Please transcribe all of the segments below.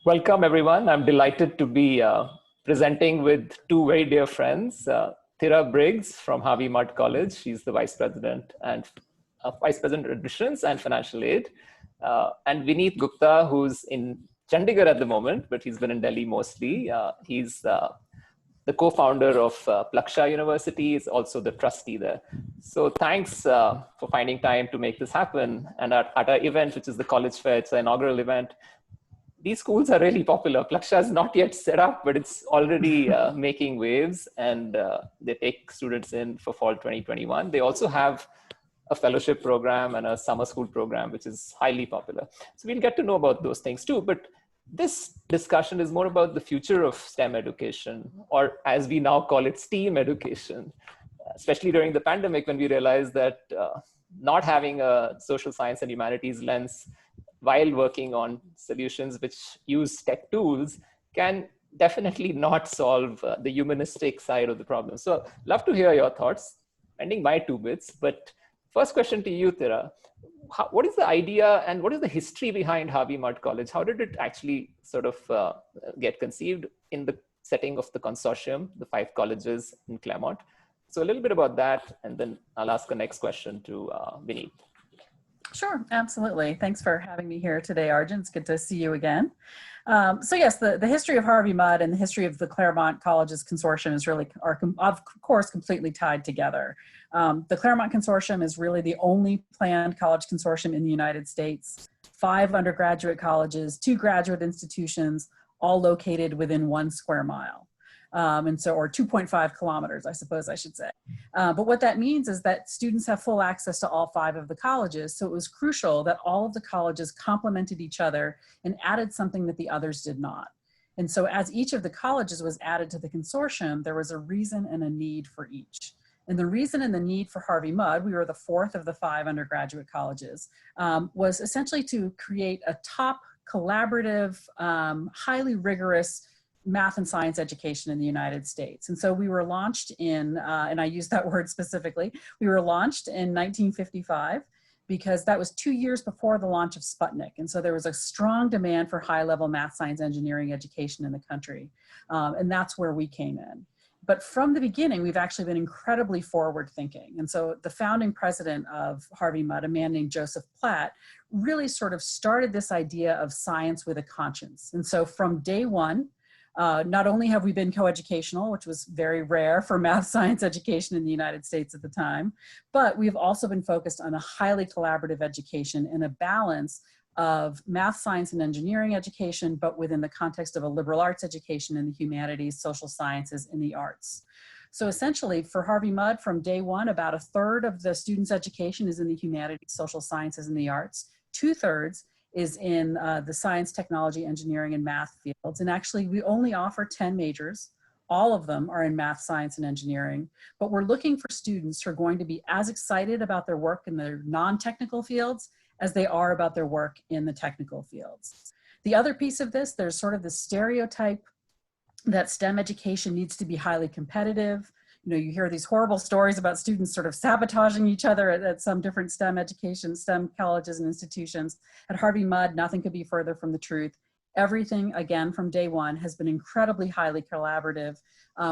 Welcome, everyone. I'm delighted to be presenting with two very dear friends, Thyra Briggs from Harvey College. She's the Vice President and Vice President of Admissions and Financial Aid. And Vineet Gupta, who's in Chandigarh at the moment, but he's been in Delhi mostly. He's the co-founder of Plaksha University, is also the trustee there. So thanks for finding time to make this happen. And at our event, which is the College Fair, it's an inaugural event, these schools are really popular. Plaksha is not yet set up, but it's already making waves, and they take students in for fall 2021. They also have a fellowship program and a summer school program, which is highly popular. So we'll get to know about those things too. But this discussion is more about the future of STEM education, or as we now call it, STEAM education, especially during the pandemic when we realized that not having a social science and humanities lens while working on solutions which use tech tools can definitely not solve the humanistic side of the problem. So love to hear your thoughts, ending my 2 bits. But first question to you, Thyra. What is the idea and what is the history behind Harvey College? How did it actually sort of get conceived in the setting of the consortium, the 5 colleges in Claremont? So a little bit about that, and then I'll ask the next question to Vineet. Sure, absolutely. Thanks for having me here today, Arjun. It's good to see you again. So yes, the history of Harvey Mudd and the history of the Claremont Colleges Consortium is really, of course, completely tied together. The Claremont Consortium is really the only planned college consortium in the United States. 5 undergraduate colleges, 2 graduate institutions, all located within 1 square mile. Or 2.5 kilometers, I suppose I should say. But what that means is that students have full access to all 5 of the colleges. So it was crucial that all of the colleges complemented each other and added something that the others did not. And so as each of the colleges was added to the consortium, there was a reason and a need for each. And the reason and the need for Harvey Mudd, we were the 4th of the 5 undergraduate colleges, was essentially to create a top collaborative, highly rigorous math and science education in the United States. And so we were launched in, and I use that word specifically, we were launched in 1955 because that was 2 years before the launch of Sputnik. And so there was a strong demand for high-level math, science, engineering education in the country. And that's where we came in. But from the beginning, we've actually been incredibly forward-thinking. And so the founding president of Harvey Mudd, a man named Joseph Platt, really sort of started this idea of science with a conscience. And so from day one, not only have we been coeducational, which was very rare for math science education in the United States at the time, but we've also been focused on a highly collaborative education and a balance of math, science, and engineering education, but within the context of a liberal arts education in the humanities, social sciences, and the arts. So essentially for Harvey Mudd, from day one, about 1/3 of the students' education is in the humanities, social sciences, and the arts. 2/3 is in the science, technology, engineering, and math fields. And actually, we only offer 10 majors. All of them are in math, science, and engineering. But we're looking for students who are going to be as excited about their work in their non-technical fields as they are about their work in the technical fields. The other piece of this, there's sort of the stereotype that STEM education needs to be highly competitive. You know, you hear these horrible stories about students sort of sabotaging each other at some different STEM education, STEM colleges and institutions. At Harvey Mudd, nothing could be further from the truth. Everything, again, from day one has been incredibly highly collaborative.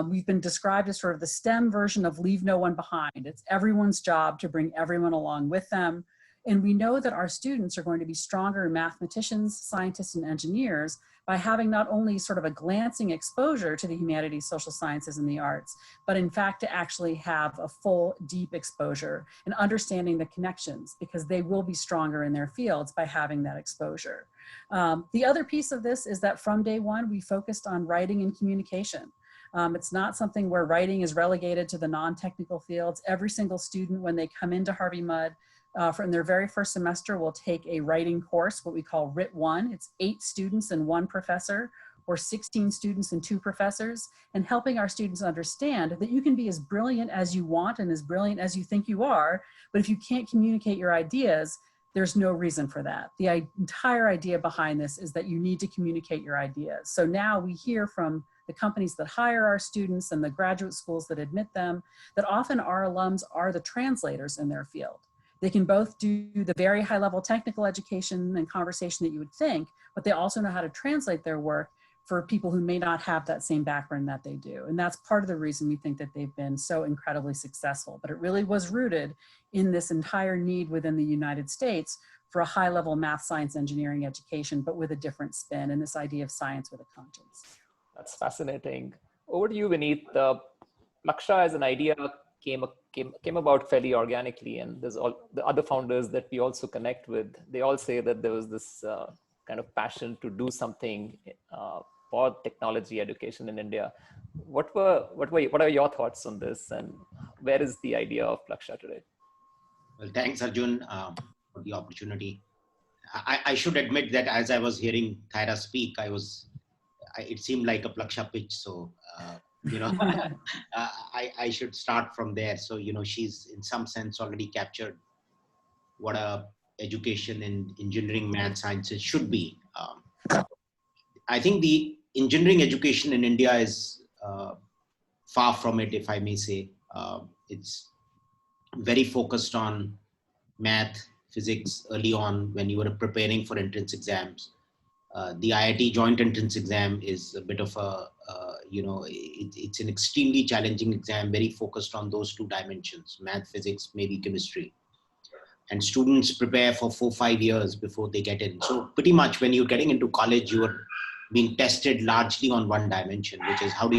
We've been described as sort of the STEM version of leave no one behind. It's everyone's job to bring everyone along with them. And we know that our students are going to be stronger mathematicians, scientists, and engineers by having not only sort of a glancing exposure to the humanities, social sciences, and the arts, but in fact to actually have a full, deep exposure and understanding the connections, because they will be stronger in their fields by having that exposure. The other piece of this is that from day one, we focused on writing and communication. It's not something where writing is relegated to the non-technical fields. Every single student, when they come into Harvey Mudd, from their very first semester, will take a writing course, what we call RIT 1. It's 8 students and 1 professor, or 16 students and 2 professors, and helping our students understand that you can be as brilliant as you want and as brilliant as you think you are, but if you can't communicate your ideas, there's no reason for that. The entire idea behind this is that you need to communicate your ideas. So now we hear from the companies that hire our students and the graduate schools that admit them, that often our alums are the translators in their field. They can both do the very high level technical education and conversation that you would think, but they also know how to translate their work for people who may not have that same background that they do. And that's part of the reason we think that they've been so incredibly successful. But it really was rooted in this entire need within the United States for a high level math, science, engineering education, but with a different spin and this idea of science with a conscience. That's fascinating. Over to you, Vineet. Plaksha as an idea came about fairly organically, and there's all the other founders that we also connect with. They all say that there was this kind of passion to do something for technology education in India. What are your thoughts on this, and where is the idea of Plaksha today? Well, thanks, Arjun, for the opportunity. I should admit that as I was hearing Thyra speak, it seemed like a Plaksha pitch. So, I should start from there. So, she's in some sense already captured what a education in engineering, math, sciences should be. I think the engineering education in India is far from it, if I may say. It's very focused on math, physics early on when you were preparing for entrance exams. The IIT joint entrance exam is a bit of it's an extremely challenging exam, very focused on those two dimensions, math, physics, maybe chemistry. And students prepare for 4-5 years before they get in. So pretty much when you're getting into college, you are being tested largely on one dimension, which is how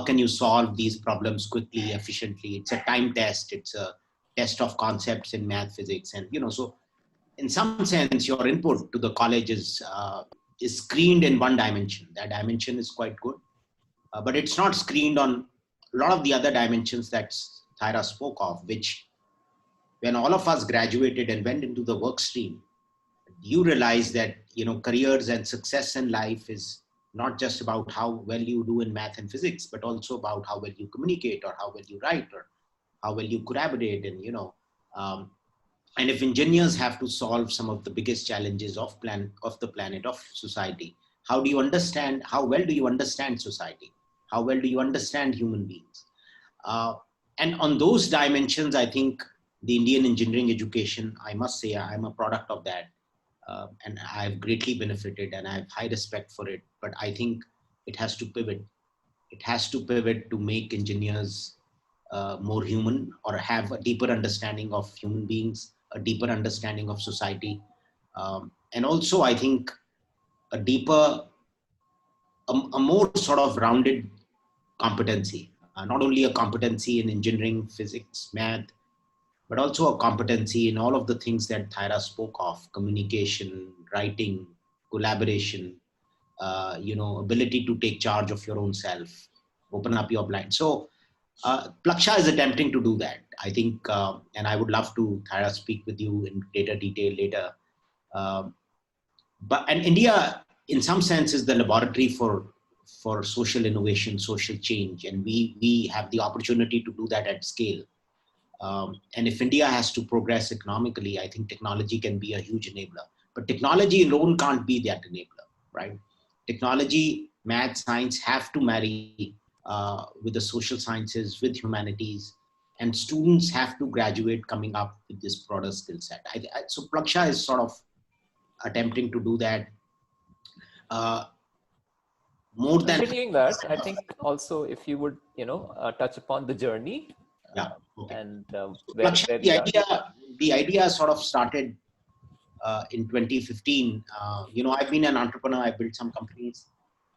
can you solve these problems quickly, efficiently? It's a time test. It's a test of concepts in math, physics. And, so in some sense, your input to the college is screened in one dimension. That dimension is quite good, but it's not screened on a lot of the other dimensions that Thyra spoke of, which when all of us graduated and went into the work stream, you realize that, careers and success in life is not just about how well you do in math and physics, but also about how well you communicate or how well you write or how well you collaborate. And, and if engineers have to solve some of the biggest challenges of the planet, of society, how well do you understand society? How well do you understand human beings? And on those dimensions, I think the Indian engineering education, I must say, I'm a product of that. And I've greatly benefited and I have high respect for it. But I think it has to pivot. It has to pivot to make engineers more human, or have a deeper understanding of human beings, a deeper understanding of society. And also, I think a more sort of rounded competency, not only a competency in engineering, physics, math, but also a competency in all of the things that Thyra spoke of: communication, writing, collaboration, ability to take charge of your own self, open up your blind. So Plaksha is attempting to do that, I think, and I would love to, Thyra, speak with you in greater detail later. And India, in some sense, is the laboratory for social innovation, social change, and we have the opportunity to do that at scale. And if India has to progress economically, I think technology can be a huge enabler. But technology alone can't be that enabler, right? Technology, math, science have to marry with the social sciences, with humanities, and students have to graduate coming up with this broader skill set. So Plaksha is sort of attempting to do that. More than continuing that, I think also if you would, touch upon the journey. Yeah. Okay. And Plaksha, the idea sort of started in 2015. I've been an entrepreneur. I built some companies,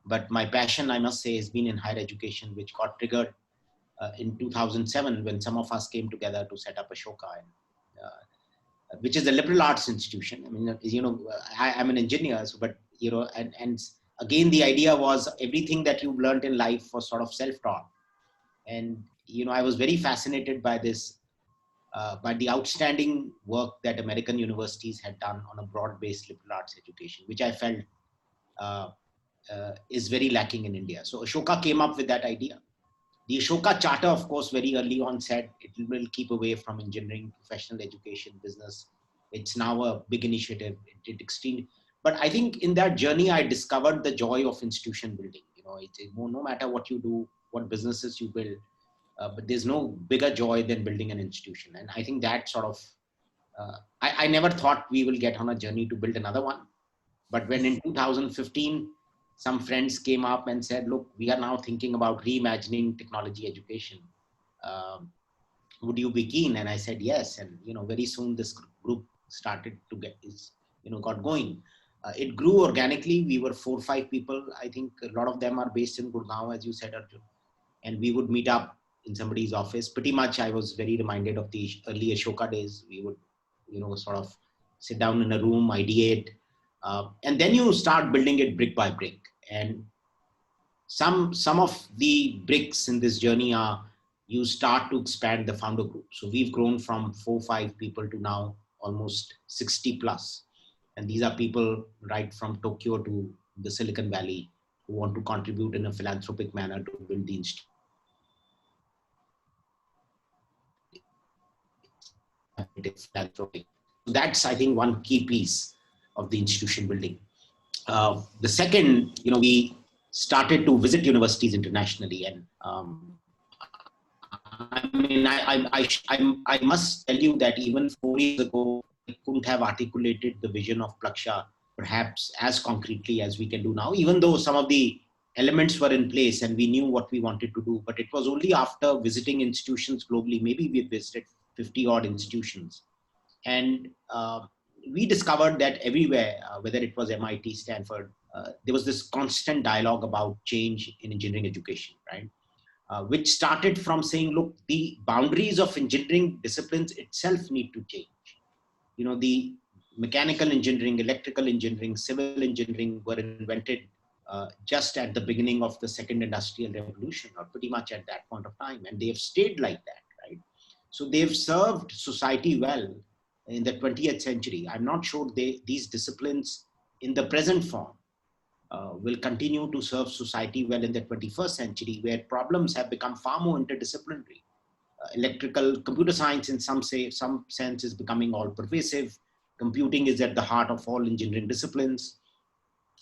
but my passion, I must say, has been in higher education, which got triggered in 2007 when some of us came together to set up Ashoka, which is a liberal arts institution. I mean, I'm an engineer, but and again, the idea was everything that you learned in life was sort of self-taught. And, I was very fascinated by this, by the outstanding work that American universities had done on a broad-based liberal arts education, which I felt is very lacking in India. So Ashoka came up with that idea. The Ashoka Charter, of course, very early on said it will keep away from engineering, professional education, business. It's now a big initiative. It did extremely. But I think in that journey, I discovered the joy of institution building. No matter what you do, what businesses you build, but there's no bigger joy than building an institution. And I think that sort of I never thought we will get on a journey to build another one. But when in 2015, some friends came up and said, look, we are now thinking about reimagining technology education. Um, would you be keen? And I said, yes. And, very soon this group started to got going. It grew organically. We were 4 or 5 people. I think a lot of them are based in Gurgaon, as you said, Arjun. And we would meet up in somebody's office. Pretty much, I was very reminded of the early Ashoka days. We would, sort of sit down in a room, ideate, and then you start building it brick by brick. And some of the bricks in this journey are you start to expand the founder group. So we've grown from 4 or 5 people to now almost 60 plus. And these are people right from Tokyo to the Silicon Valley who want to contribute in a philanthropic manner to build the institute. Philanthropic. That's, I think, one key piece of the institution building. The second, we started to visit universities internationally, and I must tell you that even 4 years ago, I couldn't have articulated the vision of Plaksha perhaps as concretely as we can do now, even though some of the elements were in place and we knew what we wanted to do. But it was only after visiting institutions globally, maybe we visited 50 odd institutions. And we discovered that everywhere, whether it was MIT, Stanford, there was this constant dialogue about change in engineering education, right? Which started from saying, look, the boundaries of engineering disciplines itself need to change. The mechanical engineering, electrical engineering, civil engineering were invented just at the beginning of the second industrial revolution, or pretty much at that point of time. And they have stayed like that, right? So they've served society well in the 20th century. I'm not sure these disciplines in the present form will continue to serve society well in the 21st century, where problems have become far more interdisciplinary. Computer science in some sense is becoming all pervasive. Computing is at the heart of all engineering disciplines.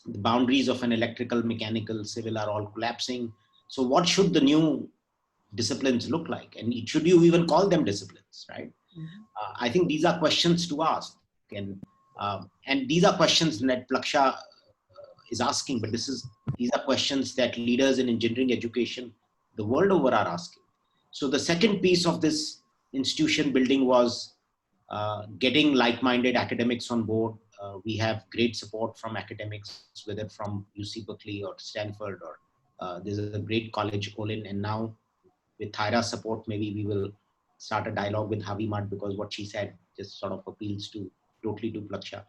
The boundaries of an electrical, mechanical, civil are all collapsing. So what should the new disciplines look like? And should you even call them disciplines, right? I think these are questions to ask. And these are questions that Plaksha is asking, but these are questions that leaders in engineering education the world over are asking. So the second piece of this institution building was getting like-minded academics on board. We have great support from academics, whether from UC Berkeley or Stanford, or there's a great college, Olin, and now with Thyra's support, maybe we will start a dialogue with Harvey, because what she said just sort of appeals totally to Plaksha.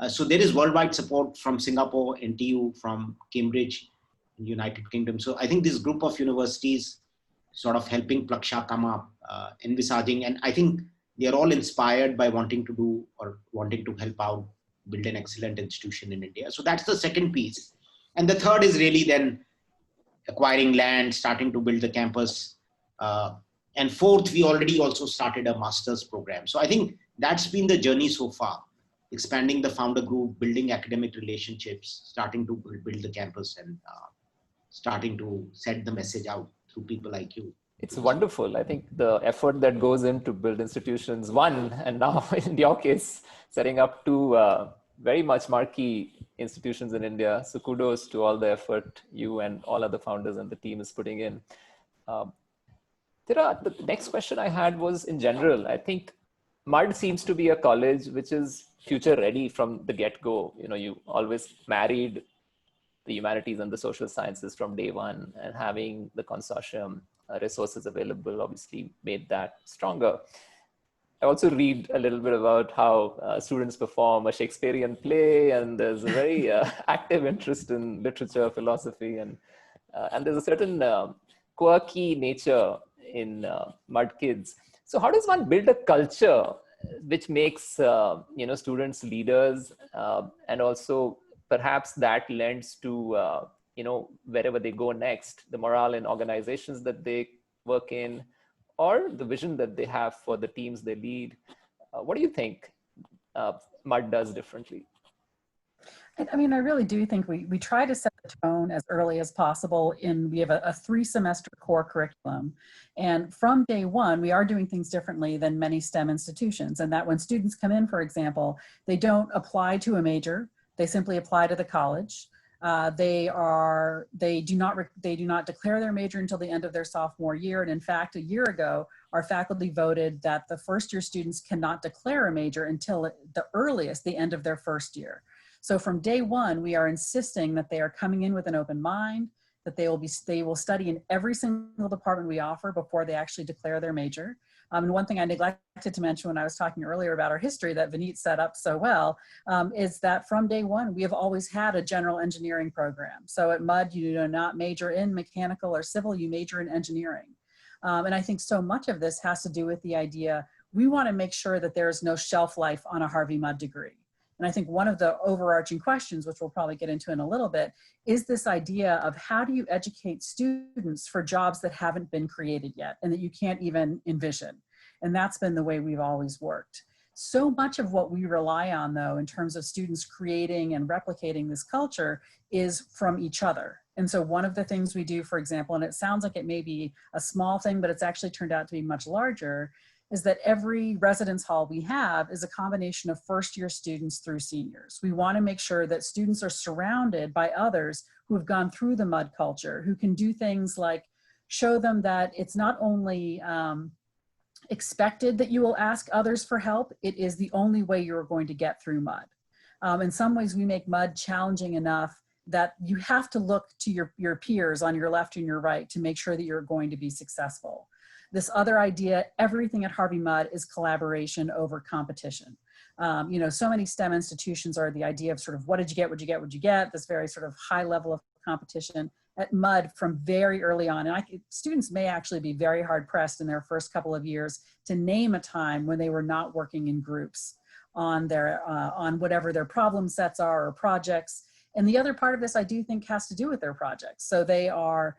So there is worldwide support from Singapore, NTU, from Cambridge, United Kingdom. So I think this group of universities sort of helping Plaksha come up, envisaging, and I think they are all inspired by wanting to do or wanting to help out, build an excellent institution in India. So that's the second piece. And the third is really then acquiring land, starting to build the campus. And fourth, we already also started a master's program. So I think that's been the journey so far, expanding the founder group, building academic relationships, starting to build the campus, and starting to set the message out through people like you. It's wonderful. I think the effort that goes in to build institutions, one, and now in your case, setting up two very much marquee institutions in India. So kudos to all the effort you and all other founders and the team is putting in. The next question I had was in general. I think MUD seems to be a college which is future ready from the get-go. You always married the humanities and the social sciences from day one, and having the consortium resources available obviously made that stronger. I also read a little bit about how students perform a Shakespearean play, and there's a very active interest in literature, philosophy, and there's a certain quirky nature in MUD kids. So how does one build a culture which makes students leaders, and also perhaps that lends to wherever they go next, the morale in organizations that they work in, or the vision that they have for the teams they lead? What do you think MUD does differently? I mean, I really do think we try to set the tone as early as possible. We have a 3-semester core curriculum. And from day one, we are doing things differently than many STEM institutions. And that when students come in, for example, they don't apply to a major, they simply apply to the college. They do not declare their major until the end of their sophomore year. And in fact, a year ago, our faculty voted that the first year students cannot declare a major until the earliest, the end of their first year. So from day one, we are insisting that they are coming in with an open mind, that they will study in every single department we offer before they actually declare their major. And one thing I neglected to mention when I was talking earlier about our history that Vineet set up so well is that from day one, we have always had a general engineering program. So at MUD, you do not major in mechanical or civil, you major in engineering. And I think so much of this has to do with the idea, we want to make sure that there is no shelf life on a Harvey Mudd degree. And I think one of the overarching questions, which we'll probably get into in a little bit, is this idea of how do you educate students for jobs that haven't been created yet and that you can't even envision. And that's been the way we've always worked. So much of what we rely on, though, in terms of students creating and replicating this culture is from each other. And so one of the things we do, for example, and it sounds like it may be a small thing, but it's actually turned out to be much larger, is that every residence hall we have is a combination of first-year students through seniors. We want to make sure that students are surrounded by others who have gone through the MUD culture, who can do things like show them that it's not only expected that you will ask others for help, it is the only way you're going to get through MUD. In some ways, we make MUD challenging enough that you have to look to your peers on your left and your right to make sure that you're going to be successful. This other idea, everything at Harvey Mudd is collaboration over competition. You know, so many STEM institutions are the idea of sort of what did you get, what'd you get, what'd you get, this very sort of high level of competition. At MUD from very early on, and students may actually be very hard pressed in their first couple of years to name a time when they were not working in groups on on whatever their problem sets are or projects. And the other part of this, I do think, has to do with their projects. So they are,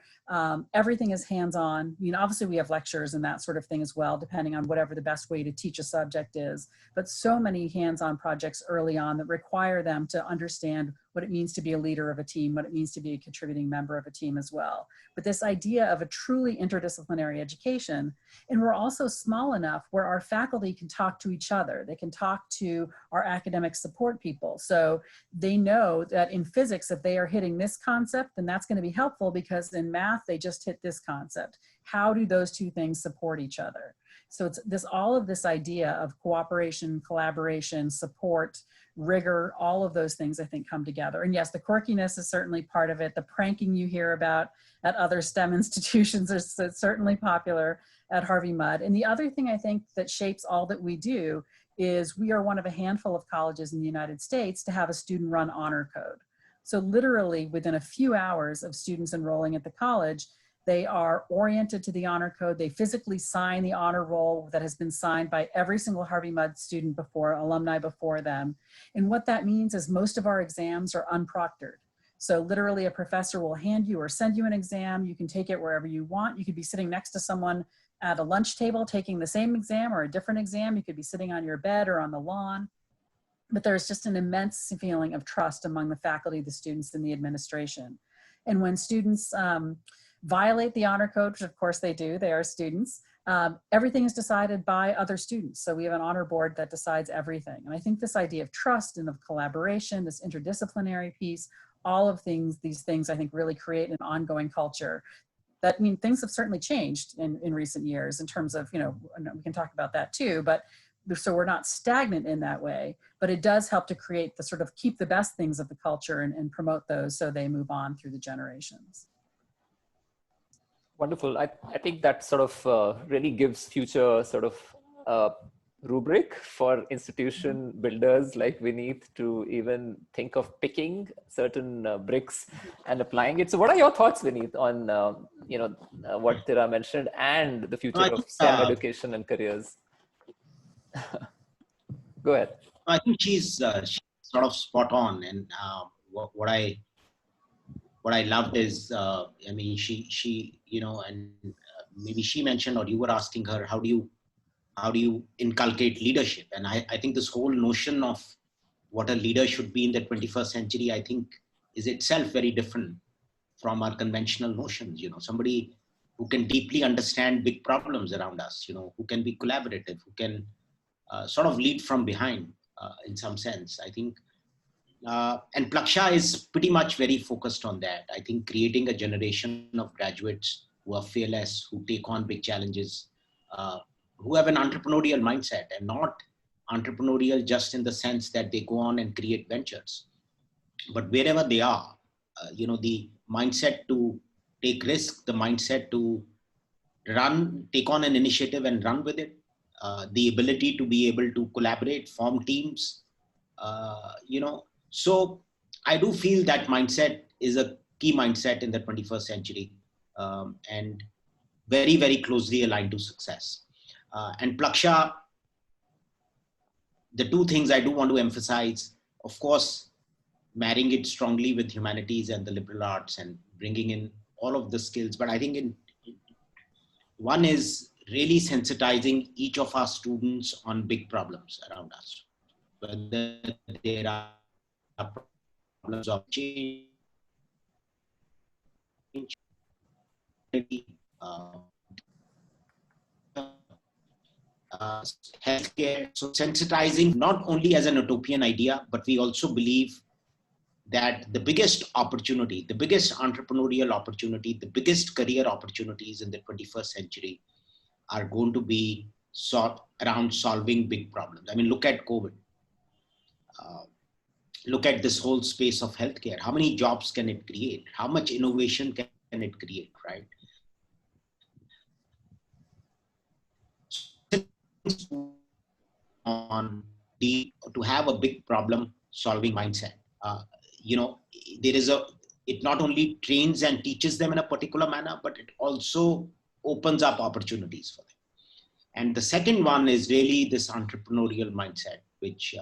everything is hands-on. You know, obviously we have lectures and that sort of thing as well, depending on whatever the best way to teach a subject is. But so many hands-on projects early on that require them to understand what it means to be a leader of a team, what it means to be a contributing member of a team as well. But this idea of a truly interdisciplinary education, and we're also small enough where our faculty can talk to each other. They can talk to our academic support people. So they know that in physics, if they are hitting this concept, then that's going to be helpful because in math, they just hit this concept. How do those two things support each other? So it's all of this idea of cooperation, collaboration, support, rigor, all of those things I think come together. And yes, the quirkiness is certainly part of it. The pranking you hear about at other STEM institutions is certainly popular at Harvey Mudd. And the other thing I think that shapes all that we do is we are one of a handful of colleges in the United States to have a student-run honor code. So literally within a few hours of students enrolling at the college, they are oriented to the honor code. They physically sign the honor roll that has been signed by every single Harvey Mudd student before, alumni before them. And what that means is most of our exams are unproctored. So literally a professor will hand you or send you an exam. You can take it wherever you want. You could be sitting next to someone at a lunch table taking the same exam or a different exam. You could be sitting on your bed or on the lawn. But there's just an immense feeling of trust among the faculty, the students, and the administration. And when students violate the honor code, which of course they do, they are students, everything is decided by other students. So we have an honor board that decides everything. And I think this idea of trust and of collaboration, this interdisciplinary piece, all of these things I think really create an ongoing culture. That, I mean, things have certainly changed in recent years in terms of, you know, we can talk about that too, but so we're not stagnant in that way, but it does help to create the sort of keep the best things of the culture and promote those so they move on through the generations. Wonderful. I think that sort of really gives future sort of rubric for institution builders like Vineet to even think of picking certain bricks and applying it. So what are your thoughts, Vineet, on you know, what Thyra mentioned and the future of STEM education and careers? Go ahead. I think she's sort of spot on, and what I loved is, I mean, she you know, and maybe she mentioned, or you were asking her, how do you inculcate leadership? And I think this whole notion of what a leader should be in the 21st century, I think, is itself very different from our conventional notions. Somebody who can deeply understand big problems around us, who can be collaborative, who can sort of lead from behind in some sense. I think, and Plaksha is pretty much very focused on that. I think creating a generation of graduates who are fearless, who take on big challenges, who have an entrepreneurial mindset, and not entrepreneurial just in the sense that they go on and create ventures, but wherever they are, the mindset to take risk, the mindset to take on an initiative and run with it, the ability to be able to collaborate, form teams, so I do feel that mindset is a key mindset in the 21st century, and very, very closely aligned to success. And Plaksha, the two things I do want to emphasize, of course, marrying it strongly with humanities and the liberal arts and bringing in all of the skills. But I think one is really sensitizing each of our students on big problems around us, whether there are problems of change, uh, healthcare. So sensitizing not only as an utopian idea, but we also believe that the biggest opportunity, the biggest entrepreneurial opportunity, the biggest career opportunities in the 21st century are going to be around solving big problems. I mean, look at COVID. Look at this whole space of healthcare. How many jobs can it create? How much innovation can it create, right? On to have a big problem solving mindset. It not only trains and teaches them in a particular manner, but it also opens up opportunities for them. And the second one is really this entrepreneurial mindset, which,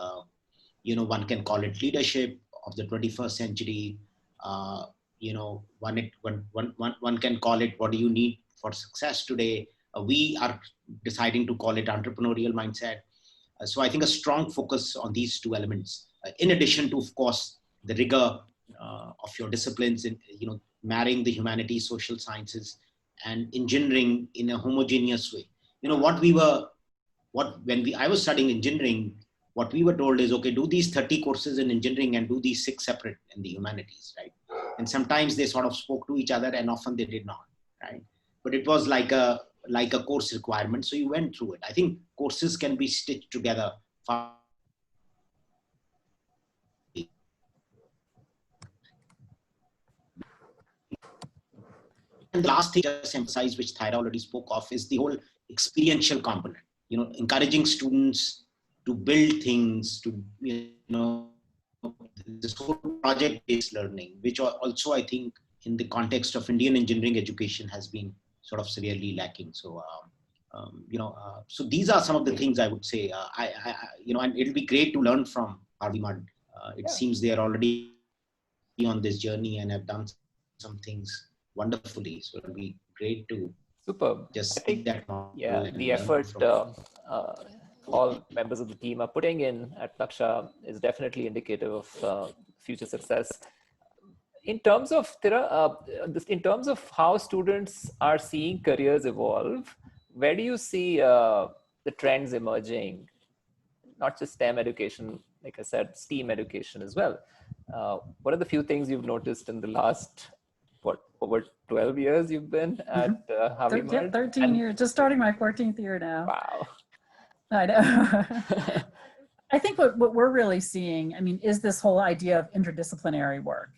one can call it leadership of the 21st century. One can call it, what do you need for success today? We are deciding to call it entrepreneurial mindset. So I think a strong focus on these two elements, in addition to, of course, the rigor of your disciplines in, marrying the humanities, social sciences, and engineering in a homogeneous way. I was studying engineering, what we were told is, okay, do these 30 courses in engineering and do these 6 separate in the humanities, right? And sometimes they sort of spoke to each other, and often they did not, right? But it was like a course requirement. So you went through it. I think courses can be stitched together far. And the last thing I just emphasize, which Thyra already spoke of, is the whole experiential component. Encouraging students to build things, to, this whole project-based learning, which also I think in the context of Indian engineering education has been sort of severely lacking. So, so these are some of the things I would say. And it'll be great to learn from Harvey Mudd. It seems they are already on this journey and have done some things wonderfully. So it'll be great to just see that. The effort all members of the team are putting in at Plaksha is definitely indicative of future success. In terms of in terms of how students are seeing careers evolve, where do you see the trends emerging? Not just STEM education, like I said, STEAM education as well. What are the few things you've noticed in the last, over 12 years you've been at Harvey Mudd? 13 years, just starting my 14th year now. Wow. I know. I think what we're really seeing, is this whole idea of interdisciplinary work,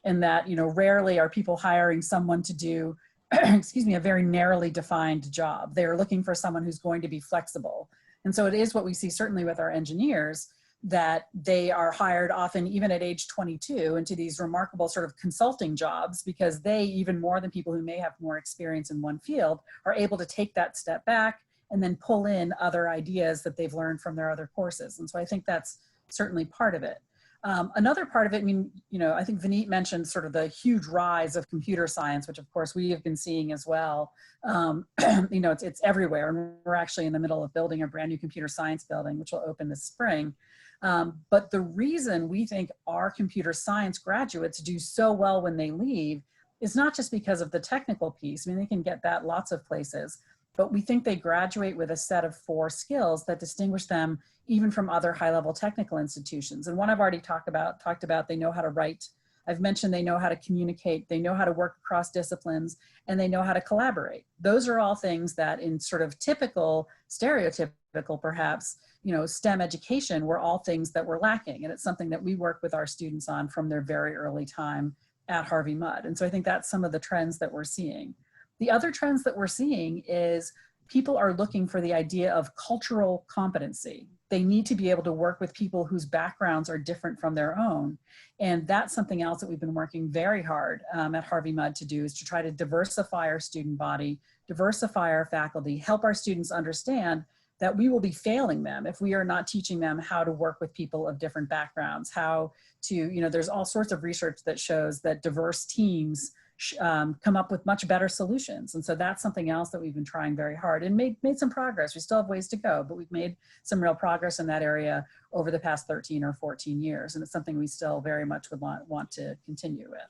and that, rarely are people hiring someone to do, a very narrowly defined job. They're looking for someone who's going to be flexible. And so it is what we see certainly with our engineers, that they are hired often even at age 22 into these remarkable sort of consulting jobs, because they, even more than people who may have more experience in one field, are able to take that step back and then pull in other ideas that they've learned from their other courses. And so I think that's certainly part of it. Another part of it, I think Vineet mentioned sort of the huge rise of computer science, which of course we have been seeing as well. It's everywhere. And we're actually in the middle of building a brand new computer science building, which will open this spring. But the reason we think our computer science graduates do so well when they leave is not just because of the technical piece. I mean, they can get that lots of places, but we think they graduate with a set of 4 skills that distinguish them even from other high-level technical institutions. And one I've already talked about, they know how to write. I've mentioned they know how to communicate, they know how to work across disciplines, and they know how to collaborate. Those are all things that in sort of typical, stereotypical perhaps, STEM education were all things that were lacking. And it's something that we work with our students on from their very early time at Harvey Mudd. And so I think that's some of the trends that we're seeing. The other trends that we're seeing is people are looking for the idea of cultural competency. They need to be able to work with people whose backgrounds are different from their own. And that's something else that we've been working very hard at Harvey Mudd to do, is to try to diversify our student body, diversify our faculty, help our students understand that we will be failing them if we are not teaching them how to work with people of different backgrounds, how to, there's all sorts of research that shows that diverse teams come up with much better solutions. And so that's something else that we've been trying very hard and made some progress. We still have ways to go, but we've made some real progress in that area over the past 13 or 14 years. And it's something we still very much would want to continue with.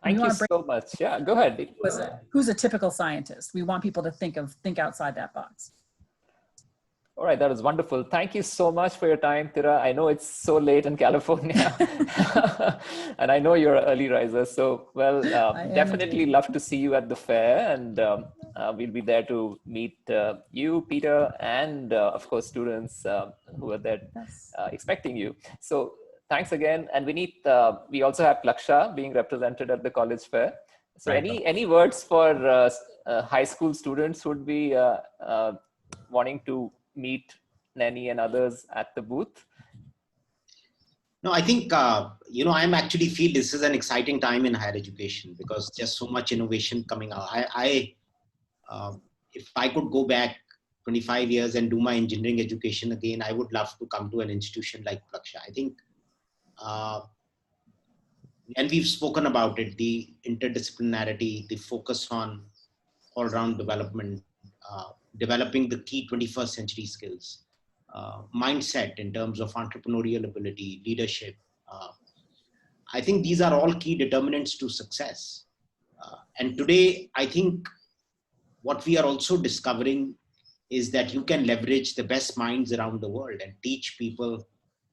Thank you so much. Yeah, go ahead. Who's a typical scientist? We want people to think outside that box. All right, that was wonderful. Thank you so much for your time, Thyra. I know it's so late in California, and I know you're an early riser. So, well, definitely love to see you at the fair, and we'll be there to meet you, Peter, and of course, students who are there expecting you. So, thanks again. And Vineet, we also have Plaksha being represented at the college fair. So, right. Any words for high school students who would be wanting to meet Nanny and others at the booth? No, I think, I'm actually feel this is an exciting time in higher education because there's so much innovation coming out. If I could go back 25 years and do my engineering education again, I would love to come to an institution like Plaksha. I think, and we've spoken about it, the interdisciplinarity, the focus on all-round development, developing the key 21st century skills, mindset in terms of entrepreneurial ability, leadership. I think these are all key determinants to success. And today, I think what we are also discovering is that you can leverage the best minds around the world and teach people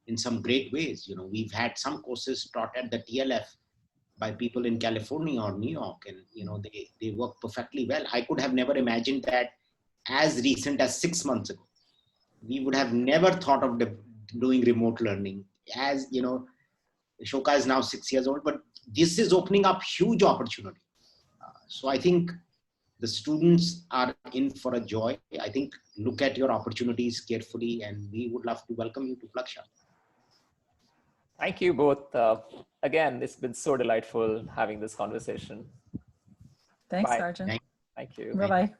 in some great ways. We've had some courses taught at the TLF by people in California or New York, and they work perfectly well. I could have never imagined that as recent as 6 months ago. We would have never thought of doing remote learning. As Shoka is now 6 years old, but this is opening up huge opportunity. So I think the students are in for a joy. I think look at your opportunities carefully, and we would love to welcome you to Plaksha. Thank you both. Again, it's been so delightful having this conversation. Thanks, Sergeant. Thank you. Bye-bye.